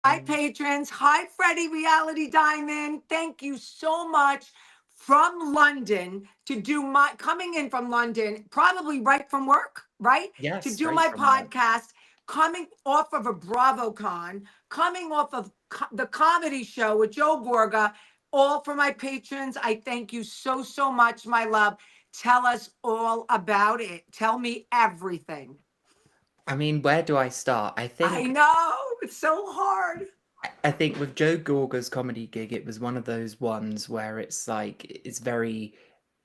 Hi, patrons. Hi, Freddie Reality Diamond. Thank you so much from London to do my coming in from London, probably right from work, right? Yeah, To do straight my from work. podcast, coming off of a BravoCon, coming off of the comedy show with Joe Gorga, all for my patrons. I thank you so, so much, my love. Tell us all about it. Tell me everything. I mean, where do I start? I know it's so hard. I think with Joe Gorga's comedy gig, it was one of those ones where it's like it's very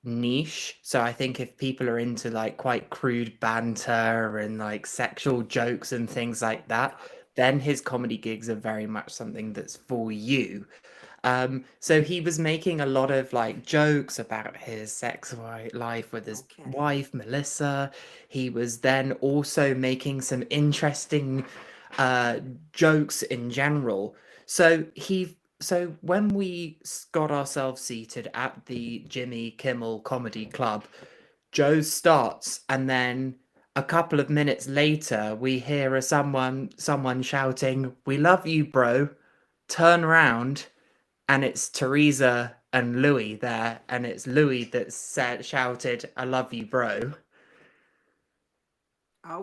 niche. So I think if people are into like quite crude banter and like sexual jokes and things like that, then his comedy gigs are very much something that's for you. So he was making a lot of like jokes about his life with his Okay. wife, Melissa. He was then also making some interesting uh, jokes in general. So when got ourselves seated at the Jimmy Kimmel Comedy Club, Joe starts, and then a couple of minutes later, we hear someone shouting, "We love you, bro." Turn around, and it's Teresa and Louis there, and it's Louis that shouted, "I love you, bro."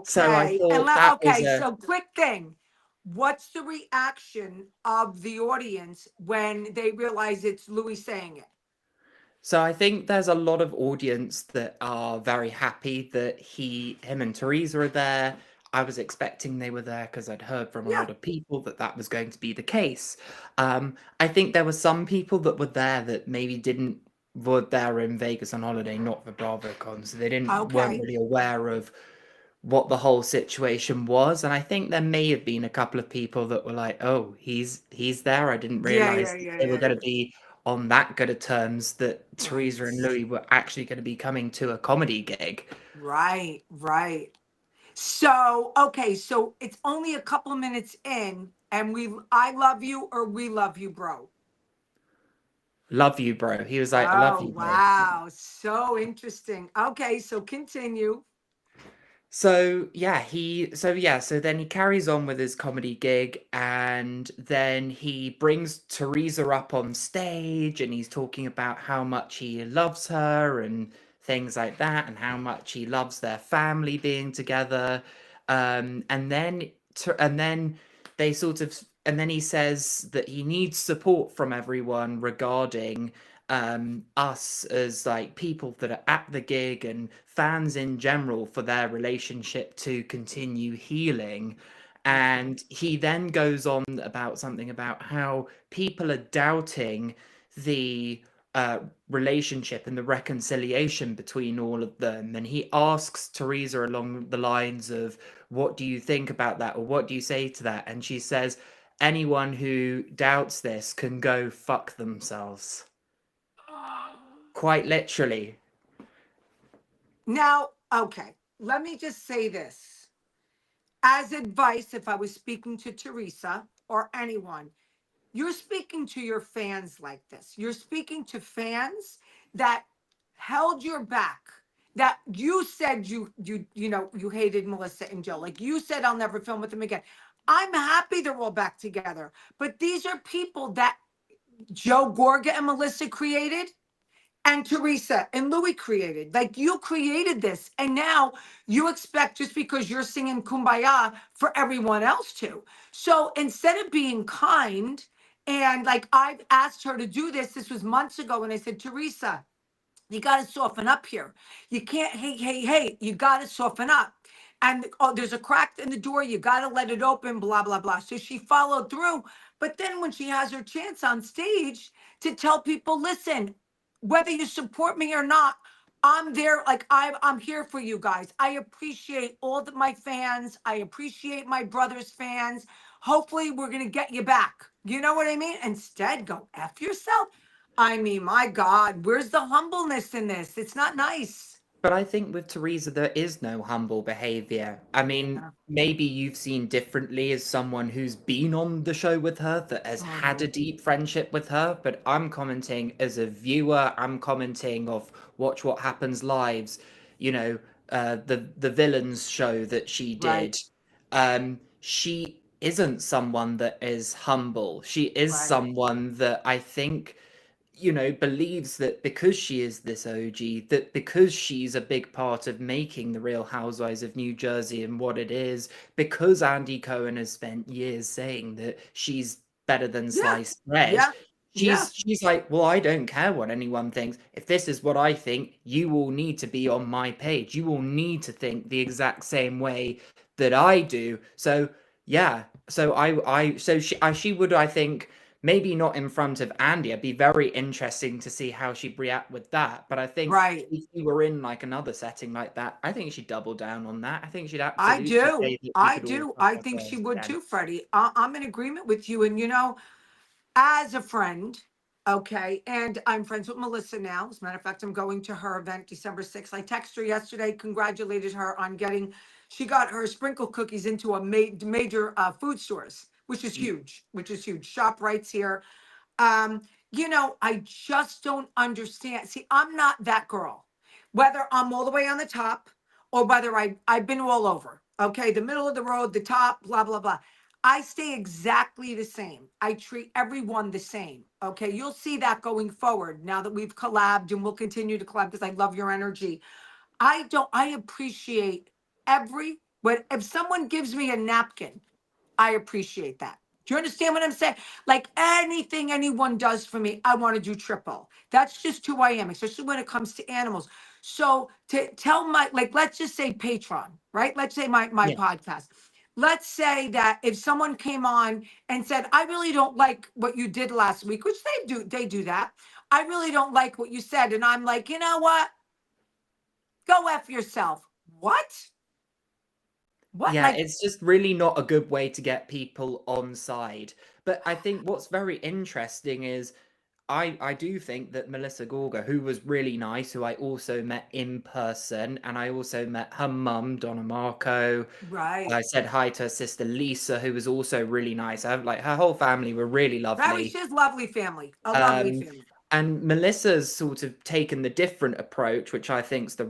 So I Okay. thought that was Okay, so quick thing. What's the reaction of the audience when they realize it's Louis saying it? so I think there's a lot of audience that are very happy that him and Teresa are there. I was expecting they were there because I'd heard from a Yeah. lot of people that that was going to be the case. I think there were some people that were there that maybe didn't were there in Vegas on holiday, not for BravoCon, so they didn't weren't Okay. really aware of what the whole situation was. And I think there may have been a couple of people that were like, "Oh, he's there. I didn't Yeah, realize yeah, that yeah, they were yeah, going yeah. to be on that good of terms that Right. Teresa and Louis were actually going to be coming to a comedy gig." Right, right. So, okay, so it's only a couple of minutes in and I love you or we love you, bro. Love you, bro. He was like, "I love Oh, you, bro." wow. So interesting. Okay, so continue. So then he carries on with his comedy gig, and then he brings Teresa up on stage, and he's talking about how much he loves her and things like that, and how much he loves their family being together. And then and then they sort of and then he says that he needs support from everyone regarding us as like people that are at the gig and fans in general for their relationship to continue healing. Okay. And he then goes on about something about how people are doubting the relationship and the reconciliation between all of them. And he asks Teresa along the lines of, "What do you think about that? Or what do you say to that?" And she says, "Anyone who doubts this can go fuck themselves." Quite literally. Now, okay, let me just say this. As advice, if I was speaking to Teresa or anyone, you're speaking to your fans like this. You're speaking to fans that held your back. That you said you hated Melissa and Joe. Like you said, I'll never film with them again. I'm happy they're all back together. But these are people that Joe Gorga and Melissa created and Teresa and Louis created. Like you created this, and now you expect just because you're singing Kumbaya for everyone else to. So instead of being kind, and like I've asked her to do this, this was months ago, and I said, Teresa, you got to soften up here. You can't, hey, you got to soften up. And oh, there's a crack in the door. You got to let it open, blah, blah, blah. So she followed through. But then when she has her chance on stage to tell people, listen, whether you support me or not, I'm there. Like I'm here for you guys. I appreciate my fans. I appreciate my brother's fans. Hopefully, we're gonna get you back. You know what I mean? Instead, go f yourself. I mean, my God, where's the humbleness in this? It's not nice. But I think with Teresa, there is no humble behavior. I mean, Yeah. maybe you've seen differently as someone who's been on the show with her, that has had a Mhm. deep friendship with her. But I'm commenting as a viewer, I'm commenting of Watch What Happens Lives, you know, the villains show that she Right. did. She isn't someone that is humble. She is Right. someone that I think, you know, believes that because she is this OG, that because she's a big part of making the Real Housewives of New Jersey and what it is, because Andy Cohen has spent years saying that she's better than Yeah. sliced bread, Yeah. Yeah. she's like, well, I don't care what anyone thinks. If this is what I think, you all need to be on my page. You all need to think the exact same way that I do. So yeah, so she would, I think, maybe not in front of Andy. It'd be very interesting to see how she'd react with that. But I think Right. if you were in like another setting like that, I think she'd double down on that. I think she'd I absolutely do. say that we I could all do. trust I our think she girls would again. too, Freddie. I'm in agreement with you. And, as a friend, okay, and I'm friends with Melissa now. As a matter of fact, I'm going to her event December 6th. I texted her yesterday, congratulated her on she got her sprinkle cookies into a major food stores, which is Yeah, huge, ShopRite's here. I just don't understand. See, I'm not that girl. Whether I'm all the way on the top or whether I've been all over. Okay, the middle of the road, the top, blah blah blah. I stay exactly the same. I treat everyone the same. Okay, you'll see that going forward now that we've collabed and we'll continue to collab because I love your energy. I appreciate but if someone gives me a napkin, I appreciate that. Do you understand what I'm saying? Like anything anyone does for me, I want to do triple. That's just who I am, especially when it comes to animals. So to tell like, let's just say Patreon, right? Let's say my yeah, podcast. Let's say that if someone came on and said, I really don't like what you did last week, which they do that. I really don't like what you said. And I'm like, you know what? Go F yourself. What? What? yeah. Like, It's just really not a good way to get people on side. But I think what's very interesting is I do think that Melissa Gorga, who was really nice, who I also met in person, and I also met her mum, Donna Marco. I right. said hi to her sister Lisa, who was also really nice. I have like her whole family were really She lovely. has lovely family, a lovely Um, family. and Melissa's sort of taken the different approach, which I think is the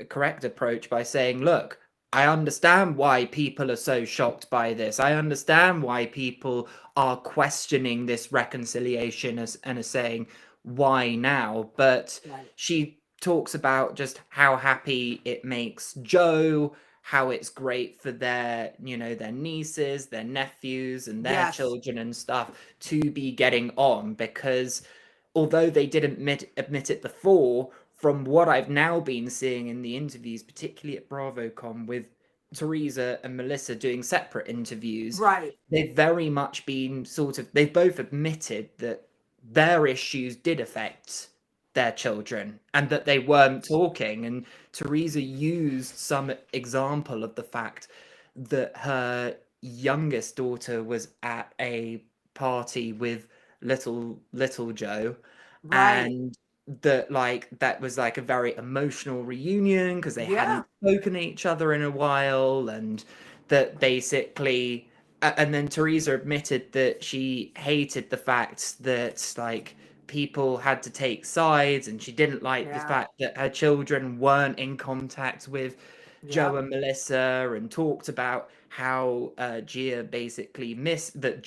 correct approach, by saying, look, I understand why people are so shocked by this. I understand why people are questioning this reconciliation and are saying, why now? But Right. she talks about just how happy it makes Joe, how it's great for their, their nieces, their nephews, and their Yes. children and stuff to be getting on, because although they didn't admit it before, from what I've now been seeing in the interviews, particularly at BravoCon with Teresa and Melissa doing separate interviews, Right. they've very much been they've both admitted that their issues did affect their children and that they weren't talking. And Teresa used some example of the fact that her youngest daughter was at a party with little Joe, Right. and that was like a very emotional reunion because they Yeah. hadn't spoken to each other in a while, and that basically and then Teresa admitted that she hated the fact that like people had to take sides, and she didn't like the Yeah. fact that her children weren't in contact with Joe Yep. and Melissa, and talked about how Gia basically missed that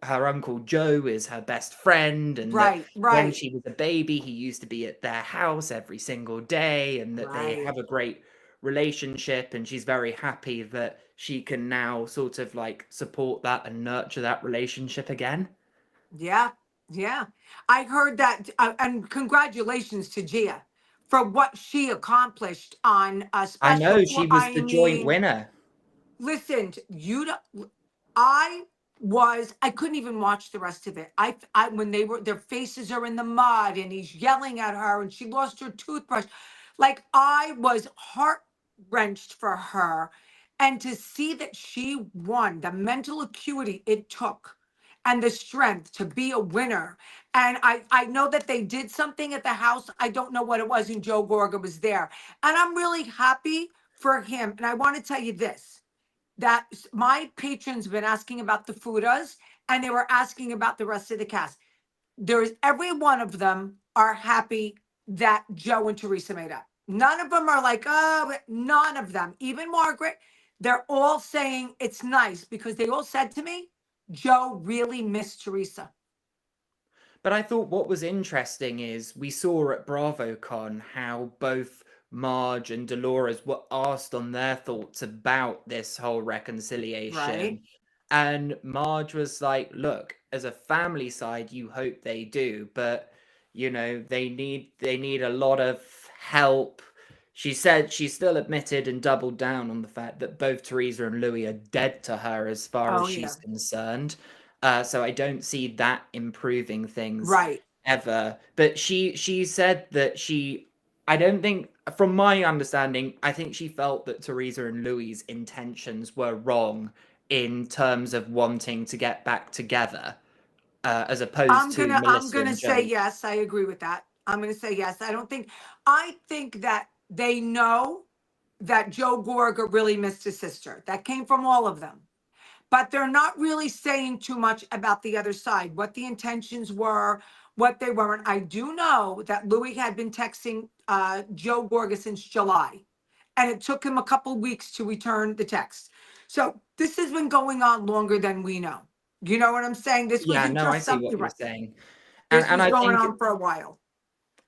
her uncle Joe is her best friend, and that Right. when Right. she was a baby, he used to be at their house every single day, and that they Right. have a great relationship. And she's very happy that she can now sort of like support that and nurture that relationship again. Yeah. Yeah. I heard that. And congratulations to Gia for what she accomplished on a I special know tour. she was I the joint mean, winner. listen, you don't, I couldn't even watch the rest of it. When their faces are in the mud and he's yelling at her and she lost her toothbrush, like I was heart wrenched for her. And to see that she won, the mental acuity it took and the strength to be a winner. And I know that they did something at the house. I don't know what it was, and Joe Gorga was there. And I'm really happy for him. And I want to tell you this, that my patrons been asking about the Fudas and they were asking about the rest of the cast. There's every one of them are happy that Joe and Teresa made up. None of them are like, oh, none of them. Even Margaret, they're all saying it's nice because they all said to me, Joe really missed Teresa. But I thought what was interesting is we saw at BravoCon how both Marge and Dolores were asked on their thoughts about this whole reconciliation. Right? And Marge was like, look, as a family side, you hope they do, but they need a lot of help. She said she still admitted and doubled down on the fact that both Teresa and Louis are dead to her as far as Oh, yeah. she's concerned. So I don't see that improving things Right. ever. But she said that I don't think, from my understanding, I think she felt that Teresa and Louis' intentions were wrong in terms of wanting to get back together, as opposed to I'm Melissa gonna and say Joe. yes. I agree with that. I'm gonna say yes. I think that they know that Joe Gorga really missed his sister. That came from all of them. But they're not really saying too much about the other side, what the intentions were, what they weren't. I do know that Louis had been texting Joe Gorga since July, and it took him a couple weeks to return the text. So this has been going on longer than we know. You know what I'm saying? This Yeah, wasn't no, I just see what something, you're right? saying. And This and was I going think on for a while.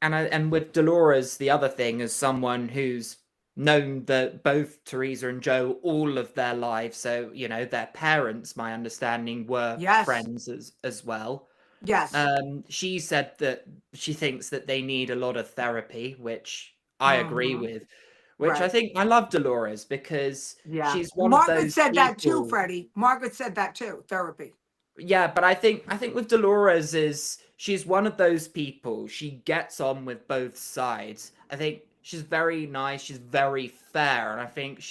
and with Dolores, the other thing, as someone who's known that both Teresa and Joe all of their lives, so their parents, my understanding, were Yes, friends as well. yes. She said that she thinks that they need a lot of therapy, which I agree Hmm. with. Which I Right. think I love Dolores because Yeah. she's one of Margaret those said that too, people. Freddie. Margaret said that too. Therapy. Yeah, but I think with Dolores is she's one of those people. She gets on with both sides. I think she's very nice, she's very fair, and I think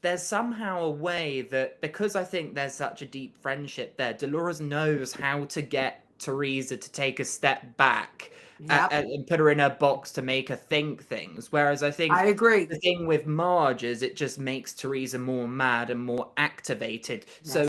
there's somehow a way that, because I think there's such a deep friendship there, Dolores knows how to get Teresa to take a step back, Yep. and put her in her box to make her think things. Whereas I think I agree. the thing with Marge is it just makes Teresa more mad and more activated. So Yes.